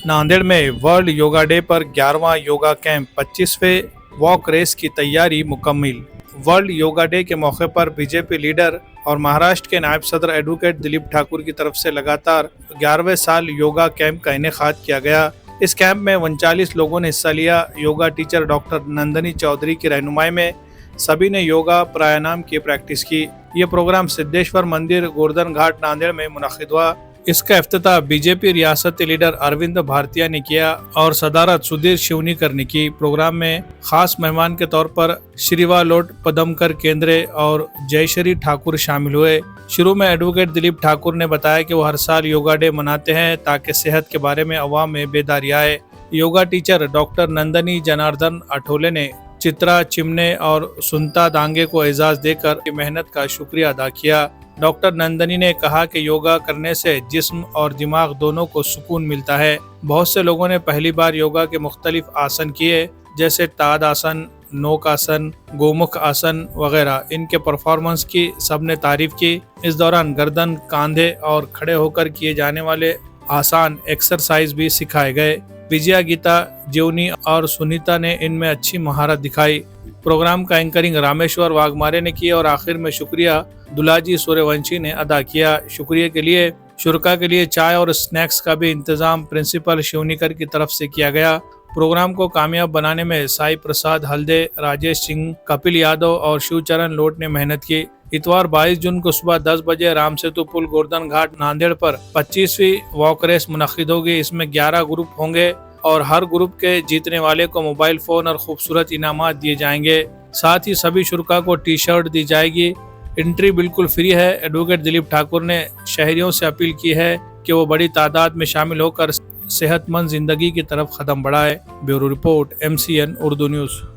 नांदेड़ में world yoga day पर 11वां yoga camp 25वें walk race की तैयारी मुकम्मिल। वर्ल्ड योगा डे के मौके पर बीजेपी लीडर और महाराष्ट्र के नायब सदर एडवोकेट दिलीप ठाकुर की तरफ से लगातार 11वें साल योगा कैंप का इनेकाद किया गया। इस कैंप में 39 लोगों ने हिस्सा लिया। योगा टीचर डॉक्टर नंदनी चौधरी की रहनुमाई में सभी ने योगा प्राणायाम की प्रैक्टिस की। ये प्रोग्राम सिद्धेश्वर मंदिर गोवर्धन घाट नांदेड़ में मुनक्किद हुआ। इसका इफ्तिताह बीजेपी रियासती लीडर अरविंद भारतीय ने किया और सदारत सुधीर शिवनीकर ने की। प्रोग्राम में खास मेहमान के तौर पर श्रीवालोट पदमकर केंद्रे और जयश्री ठाकुर शामिल हुए। शुरू में एडवोकेट दिलीप ठाकुर ने बताया कि वो हर साल योगा डे मनाते हैं ताकि सेहत के बारे में अवाम में बेदारी आए। योगा टीचर डॉक्टर नंदनी जनार्दन अठोले ने चित्रा चिमने और सुनता दांगे को एजाज देकर मेहनत का शुक्रिया अदा किया। डॉक्टर नंदनी ने कहा कि योगा करने से जिस्म और दिमाग दोनों को सुकून मिलता है। बहुत से लोगों ने पहली बार योगा के मुख्तलिफ आसन किए, जैसे ताड़ आसन, नोक आसन, गोमुख आसन वगैरह। इनके परफॉर्मेंस की सबने तारीफ की। इस दौरान गर्दन, कांधे और खड़े होकर किए जाने वाले आसान एक्सरसाइज भी सिखाए गए। विजया गीता, जीवनी और सुनीता ने इनमें अच्छी महारत दिखाई। प्रोग्राम का एंकरिंग रामेश्वर वाघमारे ने की और आखिर में शुक्रिया दुलाजी सूर्यवंशी ने अदा किया। शुक्रिया के लिए शुरा के लिए चाय और स्नैक्स का भी इंतजाम प्रिंसिपल शिवनीकर की तरफ से किया गया। प्रोग्राम को कामयाब बनाने में साई प्रसाद हल्दे, राजेश सिंह, कपिल यादव और शिवचरण लोट ने मेहनत की। इतवार 22 जून को सुबह 10 बजे राम सेतु पुल गोवर्धन घाट नांदेड़ पर 25वीं वॉक रेस मुनक्किद होगी। इसमें 11 ग्रुप होंगे और हर ग्रुप के जीतने वाले को मोबाइल फोन और खूबसूरत इनामात दिए जाएंगे। साथ ही सभी शुरा को टी शर्ट दी जाएगी। एंट्री बिल्कुल फ्री है। एडवोकेट दिलीप ठाकुर ने शहरियों से अपील की है कि वो बड़ी तादाद में शामिल होकर सेहतमंद जिंदगी की तरफ कदम बढ़ाए। Bureau report, MCN Urdu news.